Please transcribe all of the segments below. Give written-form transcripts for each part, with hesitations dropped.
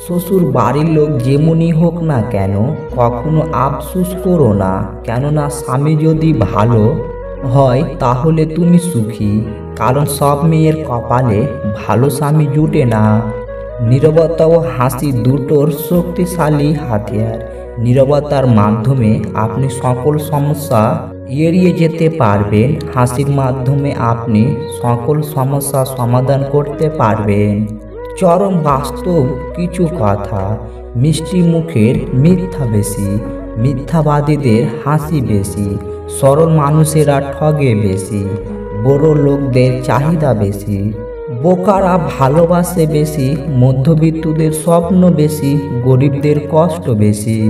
শ্বশুর বাড়ির লোক যেমনই হোক না কেন কখনো আফসোস করো না, কেননা স্বামী যদি ভালো হয় তাহলে তুমি সুখী। কারণ সব মেয়ের কপালে ভালো স্বামী জুটে না। নীরবতা ও হাসি দুটোর শক্তিশালী হাতিয়ার। নীরবতার মাধ্যমে আপনি সকল সমস্যা এড়িয়ে যেতে পারবেন, হাসির মাধ্যমে আপনি সকল সমস্যা সমাধান করতে পারবেন। চরম বাস্তব কিছু কথা। মিষ্টি মুখের মিথ্যা বেশি, মিথ্যাবাদীদের হাসি বেশি, সরল মানুষেরা ঠগে বেশি, বড় লোকদের চাহিদা বেশি, বোকারা ভালোবাসে বেশি, মধ্যবিত্তদের স্বপ্ন বেশি, গরিবদের কষ্ট বেশি।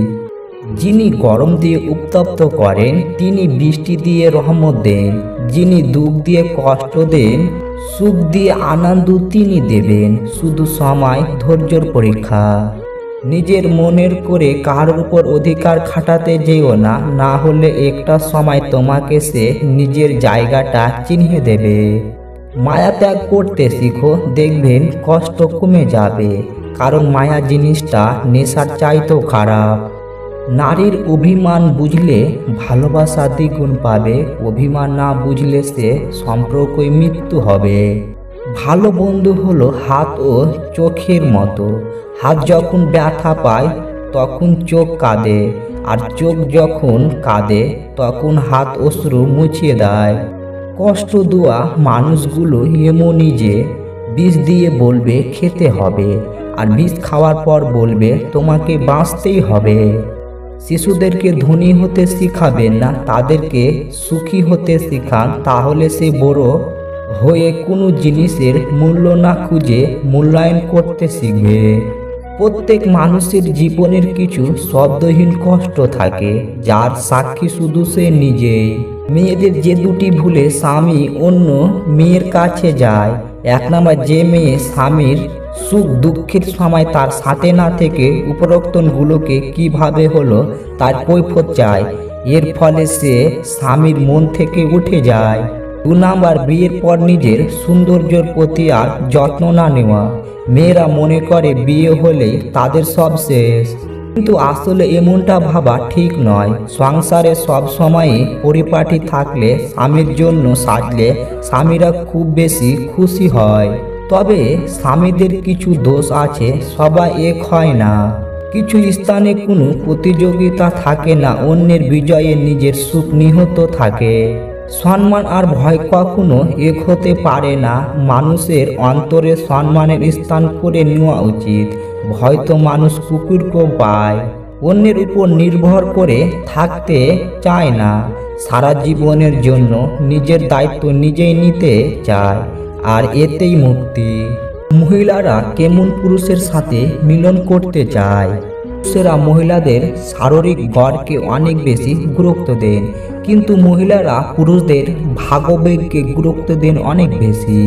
যিনি গরম দিয়ে উত্তপ্ত করেন তিনি বৃষ্টি দিয়ে রহমত দেন, যিনি দুঃখ দিয়ে কষ্ট দেন সুখ দিয়ে আনন্দ তিনি দেবেন। শুধু সময় ধৈর্যের পরীক্ষা। নিজের মনের করে কারোর উপর অধিকার খাটাতে যেও না, না হলে একটা সময় তোমাকে সে নিজের জায়গাটা চিনিয়ে দেবে। মায়া ত্যাগ করতে শিখো, দেখবেন কষ্ট কমে যাবে। কারণ মায়া জিনিসটা নেশার চাইতেও খারাপ। নারীর অভিমান বুঝলে ভালোবাসা দ্বিগুণ পাবে, অভিমান না বুঝলে সে সম্পর্কই মৃত্যু হবে। ভালো বন্ধু হলো হাত ও চোখের মতো। হাত যখন ব্যথা পায় তখন চোখ কাঁদে, আর চোখ যখন কাঁদে তখন হাত অশ্রু মুছিয়ে দেয়। কষ্ট দেওয়া মানুষগুলো এমনই যে বিষ দিয়ে বলবে খেতে হবে, আর বিষ খাওয়ার পর বলবে তোমাকে বাঁচতেই হবে। শিশুদেরকে ধনী হতে শিখাবেন না, তাদেরকে সুখী হতে শিখান, তাহলে সে বড় হয়ে কোনো জিনিসের মূল্য না খুঁজে মূল্যায়ন করতে শিখবে। প্রত্যেক মানুষের জীবনের কিছু শব্দহীন কষ্ট থাকে, যার সাক্ষী শুধু সে নিজেই। মেয়েদের যে দুটি ভুলে স্বামী অন্য মেয়ের কাছে যায়। এক নাম্বার, যে মেয়ে স্বামীর সুখ দুঃখের সময় তার সাথে না থেকে উপরোক্তগুলোকে কিভাবে হলো তার কৈফিয়ত চায়, এর ফলে সে স্বামীর মন থেকে উঠে যায়। 2 নাম্বার, বিয়ের পর নিজের সৌন্দর্যের প্রতি আর যত্ন না নেওয়া। মেয়েরা মনে করে বিয়ে হলেই তাদের সব শেষ, কিন্তু আসলে এমনটা ভাবা ঠিক নয়। সংসারে সব সময়ই পরিপাটি থাকলে, স্বামীর জন্য সাজলে স্বামীরা খুব বেশি খুশি হয়। তবে স্বামীদের কিছু দোষ আছে, সবাই এক হয় না। কিছু স্থানে কোনো প্রতিযোগিতা থাকে না, অন্যের বিজয়ে নিজের সুখ নিহত থাকে। সম্মান আর ভয় কখনো এক হতে পারে না। মানুষের অন্তরে সম্মানের স্থান করে নেওয়া উচিত। ভয় তো মানুষ কুকুরকেও পায়। অন্যের উপর নির্ভর করে থাকতে চায় না, সারা জীবনের জন্য নিজের দায়িত্ব নিজেই নিতে চায়, আর এতেই মুক্তি। মহিলারা কেমন পুরুষের সাথে মিলন করতে চায়? পুরুষেরা মহিলাদের শারীরিক গড়কে অনেক বেশি গুরুত্ব দেন, কিন্তু মহিলারা পুরুষদের ভাগ্যবেগকে গুরুত্ব দেন অনেক বেশি।